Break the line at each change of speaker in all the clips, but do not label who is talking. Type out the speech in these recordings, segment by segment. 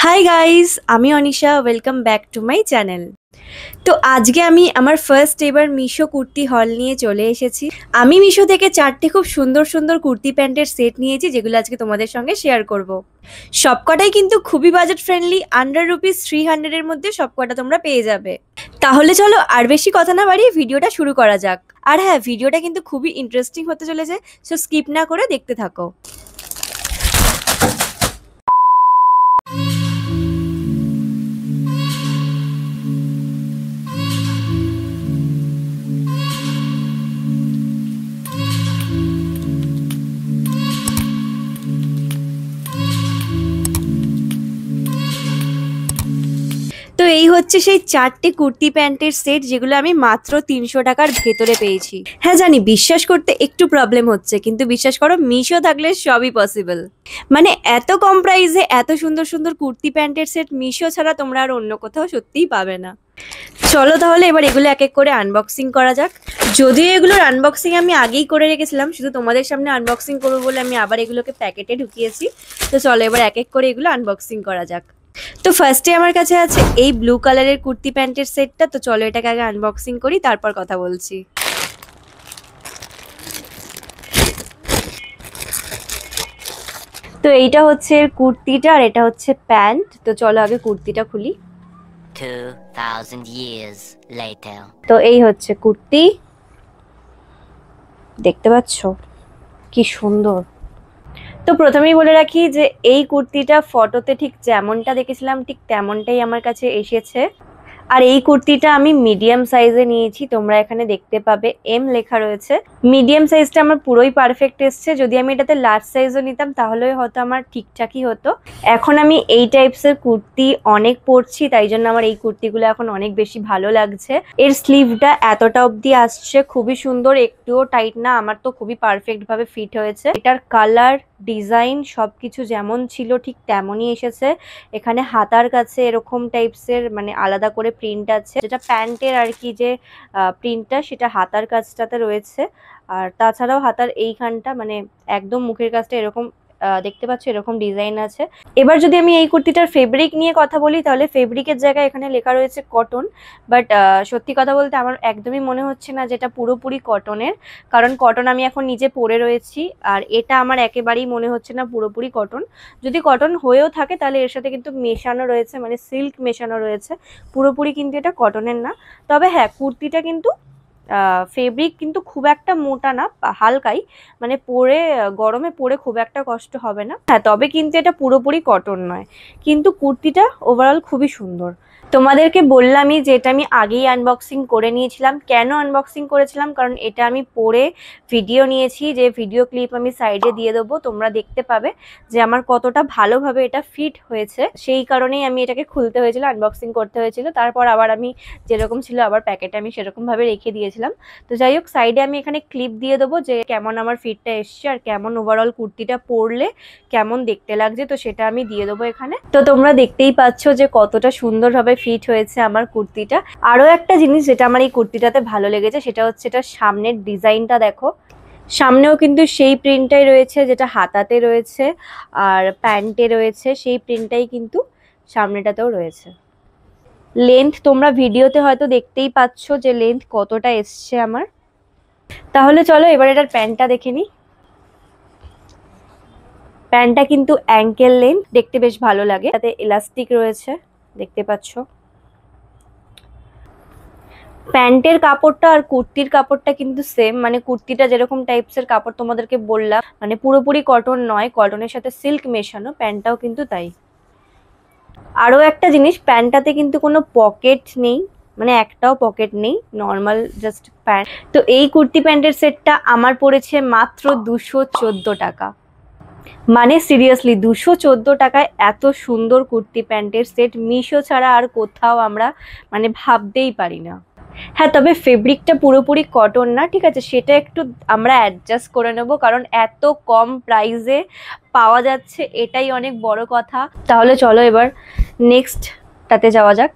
Hi guys, আমি Anisha. Welcome back to my channel. তো আজকে আমি আমার ফার্স্ট এবার মিশো কুর্তি হল নিয়ে চলে এসেছি। আমি মিশো থেকে 4টে খুব সুন্দর সুন্দর কুর্তি প্যান্টের সেট নিয়েছি, যেগুলো আজকে তোমাদের সঙ্গে শেয়ার করব। সবকটাই কিন্তু খুবই বাজেট ফ্রেন্ডলি, আন্ডার ₹300 এর মধ্যে সবকটা তোমরা পেয়ে যাবে। তাহলে চলো আর বেশি কথা না বাড়িয়ে ভিডিওটা শুরু করা যাক। আর হ্যাঁ, ভিডিওটা কিন্তু খুবই ইন্টারেস্টিং হতে চলেছে, সো স্কিপ না করে দেখতে থাকো। তো এই হচ্ছে সেই 4টে কুর্তি প্যান্টের সেট, যেগুলো আমি মাত্র 300 টাকার ভেতরে পেয়েছি। হ্যাঁ জানি, বিশ্বাস করতে একটু প্রবলেম হচ্ছে, কিন্তু বিশ্বাস করো, মিশো থাকলে সবই পসিবল। মানে এত কম প্রাইসে এত সুন্দর সুন্দর কুর্তি প্যান্টের সেট মিশো ছাড়া তোমরা আর অন্য কোথাও সত্যিই পাবে না। চলো তাহলে এবার এগুলো এক এক করে আনবক্সিং করা যাক। যদিও এগুলোর আনবক্সিং আমি আগেই করে রেখেছিলাম, শুধু তোমাদের সামনে আনবক্সিং করবো বলে আমি আবার এগুলোকে প্যাকেটে ঢুকিয়েছি। তো চলো এবার এক এক করে এগুলো আনবক্সিং করা যাক। তো ফার্স্টে আমার কাছে আছে এই ব্লু কালারের কুর্তি প্যান্টের সেটটা। তো চলো এটাকে আগে আনবক্সিং করি, তারপর কথা বলছি। তো এইটা হচ্ছে কুর্তিটা আর এটা হচ্ছে প্যান্ট। তো চলো আগে কুর্তিটা খুলি।
2000 years later.
তো এই হচ্ছে কুর্তি, দেখতে পাচ্ছ কি সুন্দর। তো প্রথমেই বলে রাখি যে এই কুর্তিটা ফটোতে ঠিক যেমনটা দেখেছিলাম ঠিক তেমনটাই আমার কাছে এসেছে। আর এই কুর্তিটা আমি মিডিয়াম সাইজে নিয়েছি, তোমরা এখানে দেখতে পাবে এম লেখা রয়েছে। মিডিয়াম সাইজটা আমার পুরোই পারফেক্ট এসছে। যদি আমি এটাতে লার্জ সাইজও নিতাম তাহলে হয়তো আমার ঠিকঠাকই হতো। এখন আমি এই টাইপসের কুর্তি অনেক পরছি, তাই জন্য আমার এই কুর্তিগুলো এখন অনেক বেশি ভালো লাগছে। এর স্লিভটা এতটা অবধি আসছে, খুবই সুন্দর, একটুও টাইট না। আমার তো খুবই পারফেক্ট ভাবে ফিট হয়েছে। এটার কালার, ডিজাইন সবকিছু যেমন ছিল ঠিক তেমনই এসেছে। এখানে হাতার কাছে এরকম টাইপসের মানে আলাদা করে প্রিন্ট আছে, যেটা প্যান্টের আর কি যে প্রিন্টটা সেটা হাতার কাছটাতে রয়েছে। আর তাছাড়াও হাতার এইখানটা মানে একদম মুখের কাছটা এরকম দেখতে পাচ্ছ, এরকম ডিজাইন আছে। এবার যদি আমি এই কুর্তিটার ফেব্রিক নিয়ে কথা বলি, তাহলে ফেব্রিকের জায়গায় এখানে লেখা রয়েছে কটন। বাট সত্যি কথা বলতে আমার একদমই মনে হচ্ছে না যেটা পুরোপুরি কটনের, কারণ কটন আমি এখন নিজে পরে রয়েছি। আর এটা আমার একেবারেই মনে হচ্ছে না পুরোপুরি কটন। যদি কটন হয়েও থাকে তাহলে এর সাথে কিন্তু মেশানো রয়েছে, মানে সিল্ক মেশানো রয়েছে, পুরোপুরি কিন্তু এটা কটনের না। তবে হ্যাঁ, কুর্তিটা কিন্তু ফেব্রিক কিন্তু খুব একটা মোটা না, হালকাই, মানে পরে গরমে পরে খুব একটা কষ্ট হবে না। হ্যাঁ, তবে কিন্তু এটা পুরোপুরি কটন নয়, কিন্তু কুর্তিটা ওভারঅল খুবই সুন্দর। তোমাদেরকে বললামই যে এটা আমি আগেই আনবক্সিং করে নিয়েছিলাম। কেন আনবক্সিং করেছিলাম? কারণ এটা আমি পরে ভিডিও নিয়েছি, যে ভিডিও ক্লিপ আমি সাইডে দিয়ে দেবো, তোমরা দেখতে পাবে যে আমার কতটা ভালোভাবে এটা ফিট হয়েছে। সেই কারণেই আমি এটাকে খুলতে হয়েছিল, আনবক্সিং করতে হয়েছিল। তারপর আবার আমি যেরকম ছিল আবার প্যাকেটে আমি সেরকম ভাবে রেখে দিয়েছিলাম। তো যাই হোক, সাইডে আমি এখানে ক্লিপ দিয়ে দেবো যে কেমন আমার ফিটটা এসছে আর কেমন ওভারঅল কুর্তিটা পরলে কেমন দেখতে লাগছে, তো সেটা আমি দিয়ে দেবো এখানে। তো তোমরা দেখতেই পাচ্ছ যে কতটা সুন্দরভাবে ফিট হয়েছে আমার কুর্তিটা। আরো একটা জিনিস যেটা আমার এই কুর্তিটাতে ভালো লেগেছে সেটা হচ্ছে এটা সামনের ডিজাইনটা দেখো। সামনেও কিন্তু সেই প্রিন্টটাই রয়েছে যেটা হাতাতে রয়েছে আর প্যান্টে রয়েছে, সেই প্রিন্টটাই কিন্তু সামনেটাতেও রয়েছে। লেন্থ তোমরা ভিডিওতে হয়তো দেখতেই পাচ্ছ যে লেন্থ কতটা এসছে আমার। তাহলে চলো এবার এটার প্যান্টটা দেখে নিই। প্যান্টটা কিন্তু অ্যাঙ্কেল লেন্থ, দেখতে বেশ ভালো লাগে, তাতে ইলাস্টিক রয়েছে, দেখতে পাচ্ছ। প্যান্টের কাপড়টা আর কুর্তির কাপড়টা কিন্তু সেম, মানে কুর্তিটা যেরকম টাইপসের কাপড় তোমাদেরকে বললাম, মানে পুরোপুরি কটন নয়, কটনের সাথে সিল্ক মেশানো, প্যান্টটাও কিন্তু তাই। আরো একটা জিনিস, প্যান্টটাতে কিন্তু কোনো পকেট নেই, মানে একটাও পকেট নেই, নর্মাল জাস্ট প্যান্ট। তো এই কুর্তি প্যান্টের সেটটা আমার পড়েছে মাত্র 214 টাকা। মানে সিরিয়াসলি 214 টাকায় এত সুন্দর কুর্তি প্যান্টের সেট মিশো ছাড়া আর কোথাও আমরা মানে ভাবতেই পারি না। হ্যাঁ, তবে ফেব্রিকটা পুরোপুরি কটন না, ঠিক আছে, সেটা একটু আমরা অ্যাডজাস্ট করে নেব, কারণ এত কম প্রাইসে পাওয়া যাচ্ছে, এটাই অনেক বড় কথা। তাহলে চলো এবার নেক্সটটাতে যাওয়া যাক।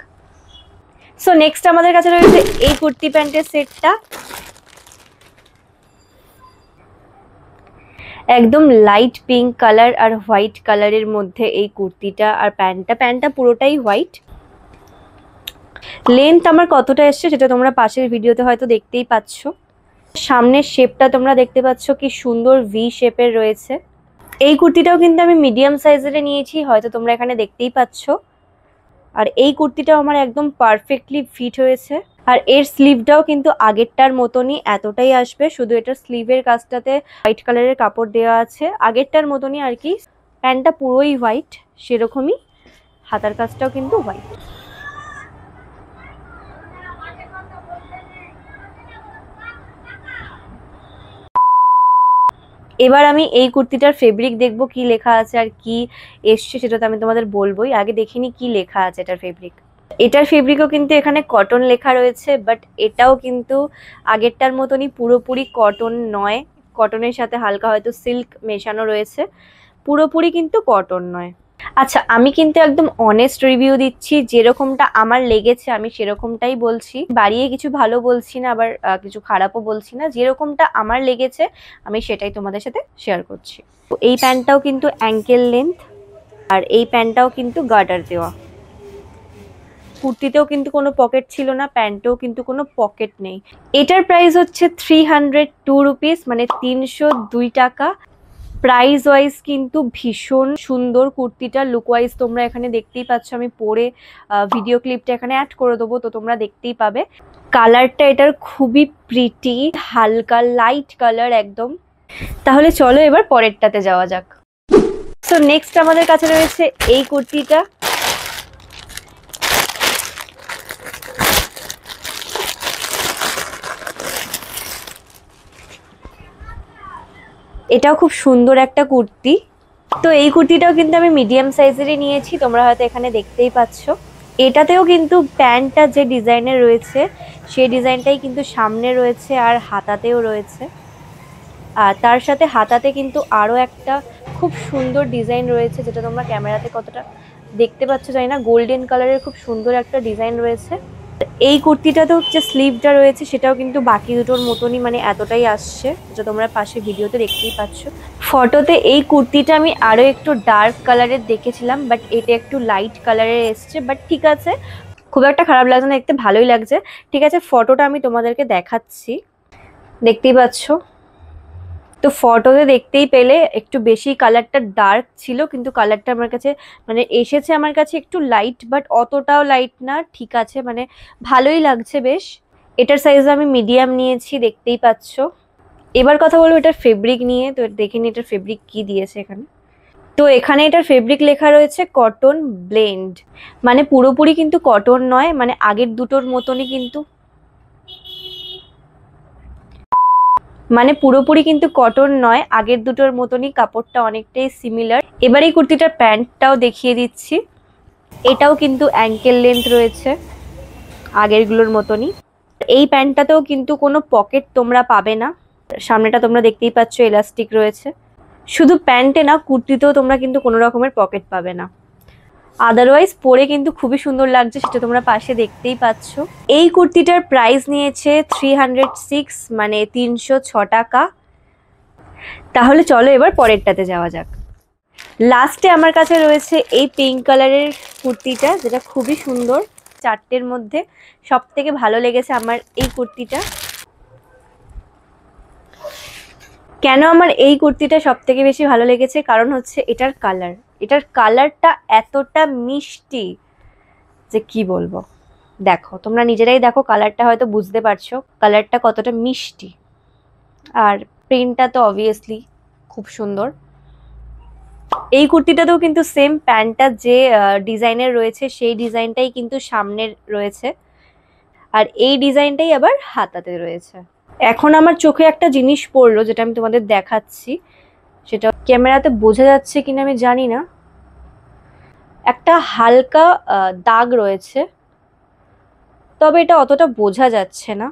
সো নেক্সট আমাদের কাছে রয়েছে এই কুর্তি প্যান্টের সেটটা। একদম লাইট পিঙ্ক কালার আর হোয়াইট কালারের মধ্যে এই কুর্তিটা, আর প্যান্টটা পুরোটাই হোয়াইট। লেন্থ আমার কতটা এসছে সেটা তোমরা পাশের ভিডিওতে হয়তো দেখতেই পাচ্ছ। সামনের শেপটা তোমরা দেখতে পাচ্ছ কি সুন্দর ভি শেপের রয়েছে। এই কুর্তিটাও কিন্তু আমি মিডিয়াম সাইজের নিয়েছি, হয়তো তোমরা এখানে দেখতেই পাচ্ছ। আর এই কুর্তিটাও আমার একদম পারফেক্টলি ফিট হয়েছে। আর এর স্লিভটাও কিন্তু আগেরটার মতনই এতটাই আসবে, শুধু এটার স্লিভের কাজটাতে হোয়াইট কালারের কাপড় দেওয়া আছে, আগেরটার মতনই আর কি। প্যান্টটা পুরোই হোয়াইট, সেরকমই হাতার কাজটাও কিন্তু হোয়াইট। এবার আমি এই কুর্তিটার ফেব্রিক দেখবো কি লেখা আছে আর কি এসছে, সেটা তো আমি তোমাদের বলবোই। আগে দেখিনি কি লেখা আছে এটার ফেব্রিক। এটার ফেব্রিকও কিন্তু এখানে কটন লেখা রয়েছে, বাট এটাও কিন্তু আগেরটার মতনই পুরোপুরি কটন নয়, কটনের সাথে হালকা হয়তো সিল্ক মেশানো রয়েছে, পুরোপুরি কিন্তু কটন নয়। আচ্ছা, আমি কিন্তু একদম অনেস্ট রিভিউ দিচ্ছি, যেরকমটা আমার লেগেছে আমি সেরকমটাই বলছি, বাড়িয়ে কিছু ভালো বলছি না, আবার কিছু খারাপও বলছি না। যেরকমটা আমার লেগেছে আমি সেটাই তোমাদের সাথে শেয়ার করছি। এই প্যান্টটাও কিন্তু অ্যাঙ্কেল লেন্থ, আর এই প্যান্টটাও কিন্তু গার্ডার দেওয়া। কুর্তিতেও কিন্তু কোনো পকেট ছিল না, প্যান্টেও কিন্তু কোনো পকেট নেই। এটার প্রাইস হচ্ছে 302 রুপিস, মানে 302 টাকা। প্রাইস ওয়াইজ কিন্তু ভীষণ সুন্দর কুর্তিটা। লুক ওয়াইজ তোমরা এখানে দেখতেই পাচ্ছ, আমি পরে ভিডিও ক্লিপটা এখানে অ্যাড করে দেবো, তো তোমরা দেখতেই পাবে। কালারটা এটার খুবই প্রিটি, হালকা লাইট কালার একদম। তাহলে চলো এবার পরেরটাতে যাওয়া যাক। সো নেক্সট আমাদের কাছে রয়েছে এই কুর্তিটা। এটাও খুব সুন্দর একটা কুর্তি। তো এই কুর্তিটাও কিন্তু আমি মিডিয়াম সাইজেরই নিয়েছি, তোমরা হয়তো এখানে দেখতেই পাচ্ছ। এটাতেও কিন্তু প্যান্টটা যে ডিজাইনের রয়েছে সেই ডিজাইনটাই কিন্তু সামনে রয়েছে, আর হাতাতেও রয়েছে। আর তার সাথে হাতাতে কিন্তু আরও একটা খুব সুন্দর ডিজাইন রয়েছে, যেটা তোমরা ক্যামেরাতে কতটা দেখতে পাচ্ছ জানি না। গোল্ডেন কালারের খুব সুন্দর একটা ডিজাইন রয়েছে। এই কুর্তিটাতেও যে স্লিভটা রয়েছে সেটাও কিন্তু বাকি দুটোর মতনই, মানে এতটাই আসছে, যেটা তোমরা পাশে ভিডিওতে দেখতেই পাচ্ছ। ফটোতে এই কুর্তিটা আমি আরও একটু ডার্ক কালারের দেখেছিলাম, বাট এটা একটু লাইট কালারের এসছে, বাট ঠিক আছে, খুব একটা খারাপ লাগছে না, দেখতে ভালোই লাগছে। ঠিক আছে, ফটোটা আমি তোমাদেরকে দেখাচ্ছি, দেখতেই পাচ্ছ। তো ফটোতে দেখতেই পেলে একটু বেশি কালারটা ডার্ক ছিল, কিন্তু কালারটা আমার কাছে মানে এসেছে আমার কাছে একটু লাইট, বাট অতটাও লাইট না, ঠিক আছে, মানে ভালোই লাগছে বেশ। এটার সাইজ আমি মিডিয়াম নিয়েছি, দেখতেই পাচ্ছ। এবার কথা বলবো এটার ফেব্রিক নিয়ে। তো দেখিনি এটার ফেব্রিক কি দিয়েছে এখানে। তো এখানে এটার ফেব্রিক লেখা রয়েছে কটন ব্লেন্ড, মানে পুরোপুরি কিন্তু কটন নয়, মানে আগের দুটোর মতনই কিন্তু, মানে পুরোপুরি কিন্তু কটন নয়, আগের দুটোর মতনই, কাপড়টা অনেকটাই সিমিলার। এবার এই কুর্তিটার প্যান্টটাও দেখিয়ে দিচ্ছি। এটাও কিন্তু অ্যাঙ্কেল লেন্থ রয়েছে আগেরগুলোর মতনই। এই প্যান্টটাতেও কিন্তু কোনো পকেট তোমরা পাবে না, সামনেটা তোমরা দেখতেই পাচ্ছ এলাস্টিক রয়েছে। শুধু প্যান্টে না, কুর্তিতেও তোমরা কিন্তু কোনো রকমের পকেট পাবে না। আদারওয়াইজ পরে কিন্তু খুবই সুন্দর লাগছে, সেটা তোমরা পাশে দেখতেই পাচ্ছ। এই কুর্তিটার প্রাইস নিয়েছে 306, মানে 306 টাকা। তাহলে চলো এবার পরেরটাতে যাওয়া যাক। লাস্টে আমার কাছে রয়েছে এই পিঙ্ক কালারের কুর্তিটা, যেটা খুবই সুন্দর। চারটের মধ্যে সব থেকে ভালো লেগেছে আমার এই কুর্তিটা। কেন আমার এই কুর্তিটা সব থেকে বেশি ভালো লেগেছে, কারণ হচ্ছে এটার কালার। এটার কালারটা এতটা মিষ্টি যে কি বলবো। দেখো, তোমরা নিজেরাই দেখো, কালারটা হয়তো বুঝতে পারছো কালারটা কতটা মিষ্টি। আর প্রিন্টটা তো অবভিয়াসলি খুব সুন্দর। এই কুর্তিটাতেও কিন্তু সেম প্যান্টটা যে ডিজাইনের রয়েছে সেই ডিজাইনটাই কিন্তু সামনের রয়েছে, আর এই ডিজাইনটাই আবার হাতাতে রয়েছে। এখন আমার চোখে একটা জিনিস পড়লো, যেটা আমি তোমাদের দেখাচ্ছি, সেটা ক্যামেরাতে বোঝা যাচ্ছে কিনা আমি জানি না। একটা হালকা দাগ রয়েছে, তবে এটা অতটা বোঝা যাচ্ছে না।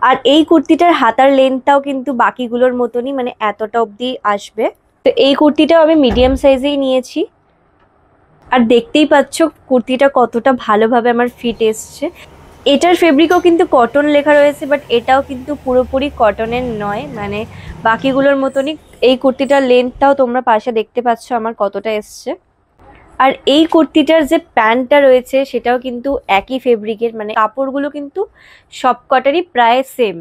আর এই কুর্তিটার হাতার লেন্থটাও কিন্তু বাকিগুলোর মতনই, মানে এতটা অবধি আসবে। তো এই কুর্তিটাও আমি মিডিয়াম সাইজেই নিয়েছি। আর দেখতেই পাচ্ছ কুর্তিটা কতটা ভালোভাবে আমার ফিট এসছে। এটার ফেব্রিকও কিন্তু কটন লেখা রয়েছে, বাট এটাও কিন্তু পুরোপুরি কটনের নয়, মানে বাকিগুলোর মতনই। এই কুর্তিটার লেন্থটাও তোমরা পাশে দেখতে পাচ্ছ আমার কতটা এসছে। আর এই কুর্তিটার যে প্যান্টটা রয়েছে সেটাও কিন্তু একই ফেব্রিকের, মানে কাপড়গুলো কিন্তু সব কটারই প্রায় সেম।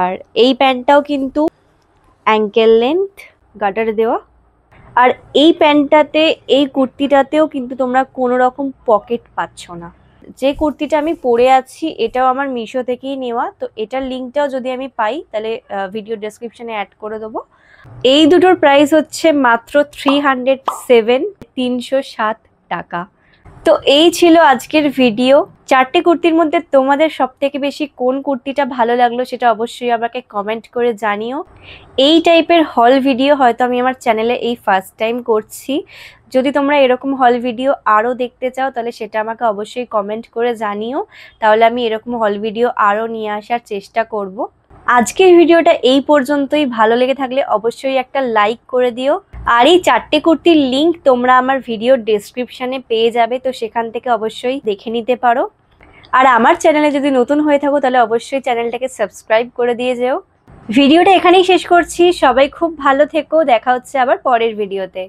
আর এই প্যান্টটাও কিন্তু অ্যাঙ্কেল লেন্থ গাটার দেওয়া। আর এই প্যান্টটাতে, এই কুর্তিটাতেও কিন্তু তোমরা কোনো রকম পকেট পাচ্ছ না। যে কুর্তিটা আমি পরে আছি এটাও আমার মিশো থেকেই নেওয়া, তো এটার লিঙ্কটাও যদি আমি পাই তাহলে ভিডিও ডেসক্রিপশনে অ্যাড করে দেবো। এই দুটোর প্রাইস হচ্ছে মাত্র 307, 307 টাকা। তো এই ছিল আজকের ভিডিও। 4টে কুর্তির মধ্যে তোমাদের সব থেকে বেশি কোন কুর্তিটা ভালো লাগলো সেটা অবশ্যই আমাকে কমেন্ট করে জানিও। এই টাইপের হল ভিডিও হয়তো আমি আমার চ্যানেলে এই ফার্স্ট টাইম করছি। যদি তোমরা এরকম হল ভিডিও আরও দেখতে চাও তাহলে সেটা আমাকে অবশ্যই কমেন্ট করে জানিও, তাহলে আমি এরকম হল ভিডিও আরও নিয়ে আসার চেষ্টা করব। আজকের ভিডিওটা এই পর্যন্তই। ভালো লেগে থাকলে অবশ্যই একটা লাইক করে দিও। আর এই 4টে কুর্তির লিঙ্ক তোমরা আমার ভিডিও ডেসক্রিপশনে পেয়ে যাবে, তো সেখান থেকে অবশ্যই দেখে নিতে পারো। আর আমার চ্যানেলে যদি নতুন হয়ে থাকো তাহলে অবশ্যই চ্যানেলটাকে সাবস্ক্রাইব করে দিয়ে যেও। ভিডিওটা এখানেই শেষ করছি। সবাই খুব ভালো থেকো, দেখা হচ্ছে আবার পরের ভিডিওতে।